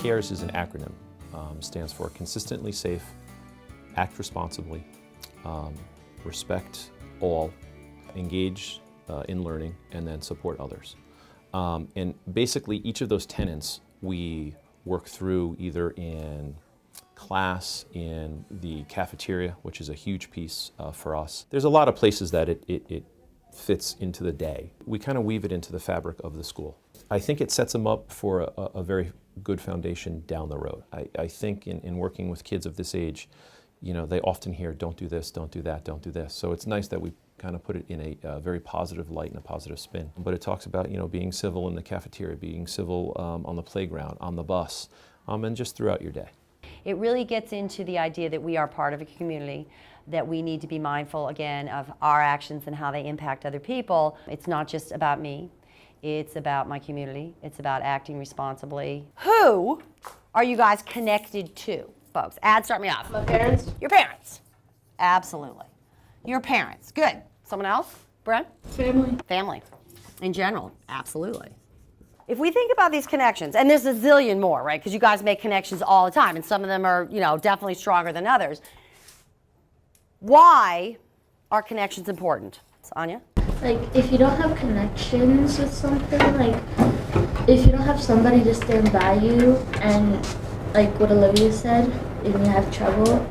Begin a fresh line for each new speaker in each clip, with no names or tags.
CARES is an acronym. Stands for Consistently Safe, Act Responsibly, Respect All, Engage in Learning, and then Support Others. And basically each of those tenets we work through either in class, in the cafeteria, which is a huge piece for us. There's a lot of places that it fits into the day. We kind of weave it into the fabric of the school. I think it sets them up for a very good foundation down the road. I think in working with kids of this age, you know, they often hear, don't do this, don't do that, don't do this. So it's nice that we kind of put it in a very positive light and a positive spin. But it talks about, you know, being civil in the cafeteria, being civil on the playground, on the bus, and just throughout your day.
It really gets into the idea that we are part of a community, that we need to be mindful, again, of our actions and how they impact other people. It's not just about me. It's about my community. It's about acting responsibly. Who are you guys connected to, folks? Start me off.
My parents.
Your parents. Absolutely. Your parents. Good. Someone else? Brent?
Family.
Family. In general. Absolutely. If we think about these connections, and there's a zillion more, right? Because you guys make connections all the time, and some of them are, you know, definitely stronger than others. Why are connections important? Anya?
Like, if you don't have connections with something, like, if you don't have somebody to stand by you, and like what Olivia said, if you have trouble,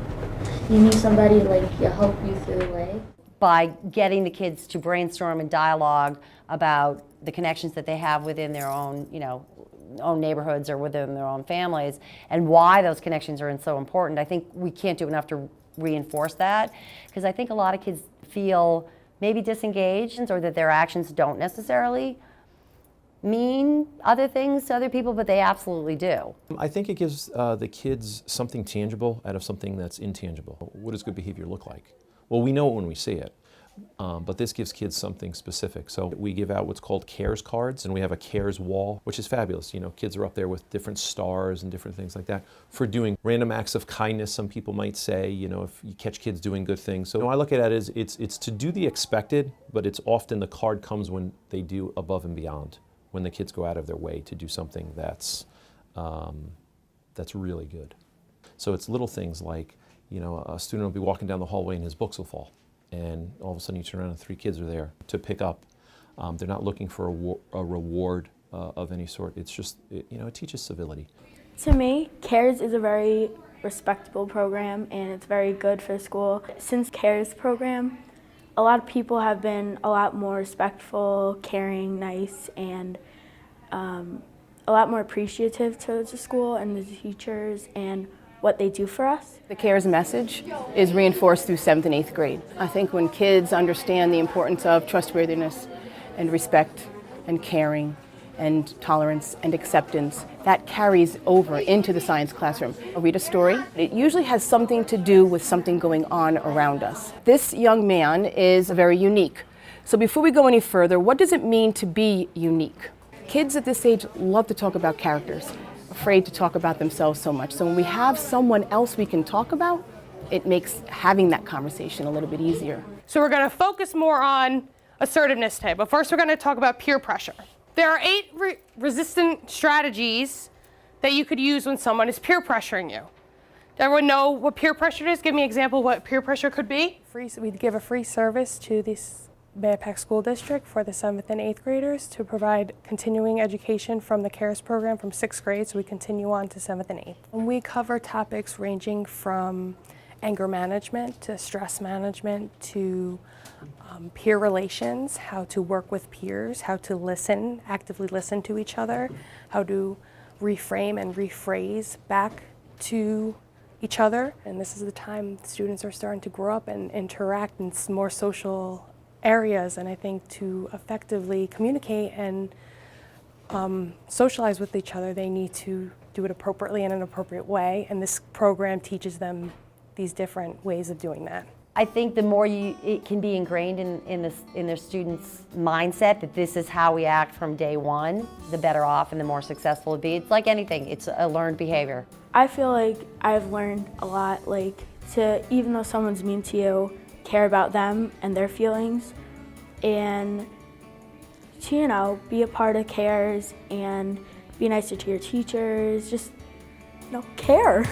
you need somebody like to help you through the way.
By getting the kids to brainstorm and dialogue about the connections that they have within their own, you know, own neighborhoods or within their own families, and why those connections are so important. I think we can't do enough to reinforce that, because I think a lot of kids feel maybe disengaged, or that their actions don't necessarily mean other things to other people, but they absolutely do.
I think it gives the kids something tangible out of something that's intangible. What does good behavior look like? Well, we know it when we see it, but this gives kids something specific. So we give out what's called CARES cards, and we have a CARES wall, which is fabulous. You know, kids are up there with different stars and different things like that for doing random acts of kindness, some people might say, you know, if you catch kids doing good things. So I look at it as it's to do the expected, but it's often the card comes when they do above and beyond, when the kids go out of their way to do something that's really good. So it's little things like, you know, a student will be walking down the hallway and his books will fall, and all of a sudden you turn around and 3 kids are there to pick up. They're not looking for a reward of any sort. It's just, you know, it teaches civility.
To me, CARES is a very respectable program, and it's very good for school. Since CARES program, a lot of people have been a lot more respectful, caring, nice, and a lot more appreciative towards the school and the teachers and what they do for us.
The CARES message is reinforced through 7th and 8th grade. I think when kids understand the importance of trustworthiness and respect and caring and tolerance and acceptance, that carries over into the science classroom. I'll read a story. It usually has something to do with something going on around us. This young man is very unique. So before we go any further, what does it mean to be unique? Kids at this age love to talk about characters, afraid to talk about themselves so much. So when we have someone else we can talk about, it makes having that conversation a little bit easier.
So we're going to focus more on assertiveness today, but first we're going to talk about peer pressure. There are 8 resistant strategies that you could use when someone is peer pressuring you. Does everyone know what peer pressure is? Give me an example of what peer pressure could be.
We'd give a free service to this Mahopac School District for the 7th and 8th graders to provide continuing education from the CARES program from 6th grade, so we continue on to 7th and 8th. And we cover topics ranging from anger management to stress management to peer relations, how to work with peers, how to listen, actively listen to each other, how to reframe and rephrase back to each other. And this is the time students are starting to grow up and interact in more social areas, and I think to effectively communicate and socialize with each other, they need to do it appropriately in an appropriate way, and this program teaches them these different ways of doing that.
I think the more it can be ingrained in their students' mindset that this is how we act from day one, the better off and the more successful it'll be. It's like anything, it's a learned behavior.
I feel like I've learned a lot, like to, even though someone's mean to you, care about them and their feelings, and to, you know, be a part of CARES and be nicer to your teachers, just care.